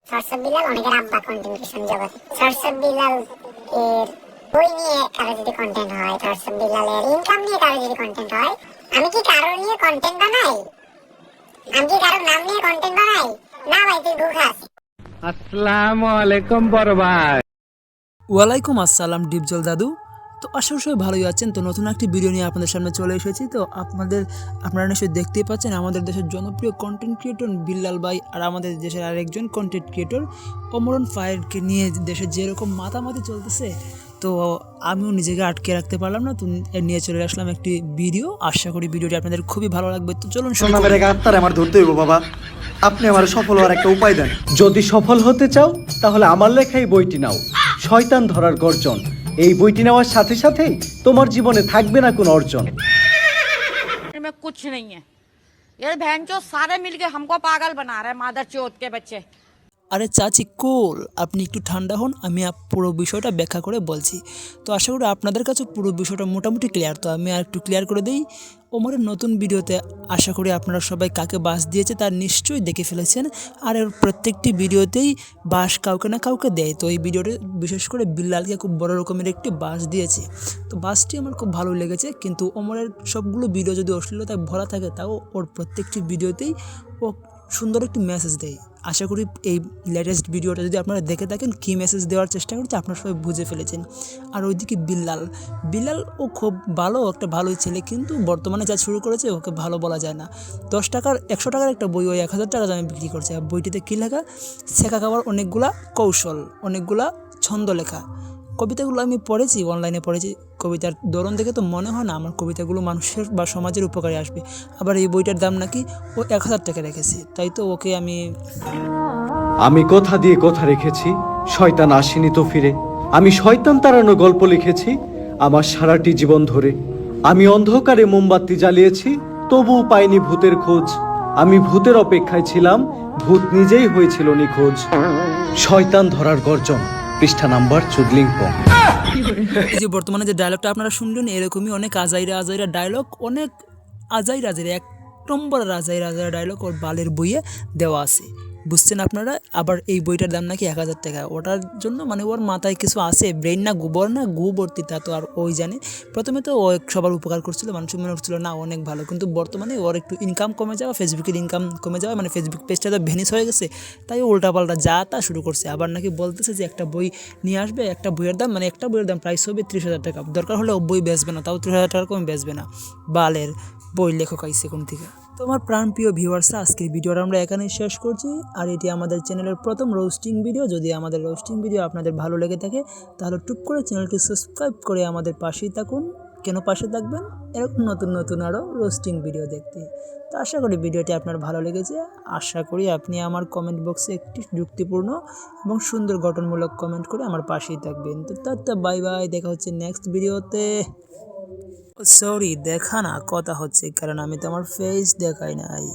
সরসব বিলাল অনেকের আব্বা content creation জগতে। সরসব বিলাল এর বই নিয়ে কারো যদি কন্টেন্ট হয়, সরসব বিলালের ইনকাম নিয়ে কারো যদি কন্টেন্ট হয়, আমি কি কারো নিয়ে কন্টেন্ট বানাই? আমি কি কারো নাম নিয়ে কন্টেন্ট বানাই? না ভাই, তুই গু খাস। আসসালামু আলাইকুম বড় ভাই। ওয়ালাইকুম আসসালাম ডিপজল দাদু। তো আশা করি সবাই ভালোই আছেন। তো নতুন একটি ভিডিও নিয়ে আপনাদের সামনে চলে এসেছি। তো আপনারা নিশ্চয়ই দেখতেই পাচ্ছেন আমাদের দেশের জনপ্রিয় কন্টেন্ট ক্রিয়েটর বিল্লাল ভাই আর আমাদের দেশের আরেকজন কন্টেন্ট ক্রিয়েটর অমরন ফায়ারকে নিয়ে দেশে যেরকম মাতামাতি চলতেছে, তো আমিও নিজেকে আটকে রাখতে পারলাম না, তো নিয়ে চলে আসলাম একটি ভিডিও। আশা করি ভিডিওটি আপনাদের খুবই ভালো লাগবে। তো চলুন শুরু করি। আমার ধরতে হইব বাবা, আপনি আমার সফল হওয়ার একটা উপায় দেন। যদি সফল হতে চাও তাহলে আমার লেখা এই বইটি নাও, শয়তান ধরার গর্জন। এই বইটি নেওয়ার সাথে সাথেই তোমার জীবনে থাকবে না কোনো অর্জন। में कुछ नहीं है, ये बहन चो सारे मिलके हमको पागल बना रहे हैं, मादर चौथ के बच्चे। আরে চাচি কুল, আপনি একটু ঠান্ডা হন, আমি পুরো বিষয়টা ব্যাখ্যা করে বলছি। তো আশা করি আপনাদের কাছে পুরো বিষয়টা মোটামুটি ক্লিয়ার। তো আমি আর একটু ক্লিয়ার করে দিই। ওমরের নতুন ভিডিওতে আশা করি আপনারা সবাই কাকে বাস দিয়েছে তার নিশ্চয়ই দেখে ফেলেছেন। আর এর প্রত্যেকটি ভিডিওতেই বাস কাউকে না কাউকে দেয়। তো এই ভিডিওতে বিশেষ করে বিল্লালকে খুব বড় রকমের একটি বাস দিয়েছে। তো বাসটি আমার খুব ভালো লেগেছে, কিন্তু ওমরের সবগুলো ভিডিও যদি অশ্লীলতায় ভরা থাকে, তাও ওর প্রত্যেকটি ভিডিওতেই ও সুন্দর একটি মেসেজ দেয়। আশা করি এই লেটেস্ট ভিডিওটা যদি আপনারা দেখে থাকেন, কী মেসেজ দেওয়ার চেষ্টা করছে আপনারা সবাই বুঝে ফেলেছেন। আর ওইদিকে বিল্লাল ও খুব ভালো একটা ভালোই ছেলে, কিন্তু বর্তমানে যা শুরু করেছে ওকে ভালো বলা যায় না। 100 টাকার একটা বই ওই 1000 টাকা দামে বিক্রি করছে। আর বইটিতে কী লেখা? শেখা খাবার অনেকগুলা কৌশল, অনেকগুলা ছন্দ লেখা। কবিতাগুলো আমি পড়েছি, অনলাইনে পড়েছি। কবিতার ধরন দেখে তো মনে হয় না আমার কবিতাগুলো মানুষের বা সমাজের উপকারে আসবে। আবার এই বইটার দাম নাকি ও 1000 টাকা রেখেছে। তাই তো ওকে আমি কথা দিয়ে কথা রেখেছি, শয়তান আসেনি তো ফিরে। আমি শয়তান তাড়ানো গল্প লিখেছি আমার সারাটি জীবন ধরে। আমি অন্ধকারে মোমবাতি জ্বালিয়েছি, তবুও পাইনি ভূতের খোঁজ। আমি ভূতের অপেক্ষায় ছিলাম, ভূত নিজেই হয়েছিল নিখোঁজ। শয়তান ধরার গর্জন, পৃষ্ঠা নাম্বার চুদলিংপং। এই যে বর্তমানে যে ডায়লগটা আপনারা শুনলেন, এরকমই অনেক আজাইরা ডায়লগ, অনেক আজাইরা এক নম্বর আজাইরা ডায়লগ ওর বালের বইয়ে দেওয়া আছে, বুঝছেন আপনারা। আবার এই বইটার দাম নাকি 1000 টাকা। ওটার জন্য মানে ওর মাথায় কিছু আছে, ব্রেন না গোবর না গু ভর্তি, তা তো আর ওই জানে। প্রথমে তো ও সবার উপকার করছিল, মানুষের মনে হচ্ছিল না অনেক ভালো, কিন্তু বর্তমানে ওর একটু ইনকাম কমে যাওয়া, ফেসবুকের ইনকাম কমে যাওয়া, মানে ফেসবুক পেজটা তো ভ্যানিশ হয়ে গেছে, তাই উল্টাপাল্টা যা তা শুরু করছে। আবার নাকি বলতেছে যে একটা বই নিয়ে আসবে, একটা বইয়ের দাম প্রাইস হবে 30,000 টাকা। দরকার হলে ও বই বেচবে না, তাও 30,000 টাকার কমে বেচবে না। বালের বই লেখক আইসে কোন থেকে। তোমার প্রাণপ্রিয় ভিউয়ার্সরা, আজকের ভিডিওটা আমরা এখানেই শেষ করছি। আর এটি আমাদের চ্যানেলের প্রথম রোস্টিং ভিডিও। যদি আমাদের রোস্টিং ভিডিও আপনাদের ভালো লেগে থাকে, তাহলে টুক করে চ্যানেলটি সাবস্ক্রাইব করে আমাদের পাশেই থাকুন। কেন পাশে থাকবেন? এরকম নতুন আরও রোস্টিং ভিডিও দেখতে। তো আশা করি ভিডিওটি আপনার ভালো লেগেছে। আশা করি আপনি আমার কমেন্ট বক্সে একটি যুক্তিপূর্ণ এবং সুন্দর গঠনমূলক কমেন্ট করে আমার পাশেই থাকবেন। তো টাটা, বাই বাই, দেখা হচ্ছে নেক্সট ভিডিওতে। সরি, দেখা না কথা হচ্ছে, কারণ আমি তো আমার ফেস দেখাই নাই।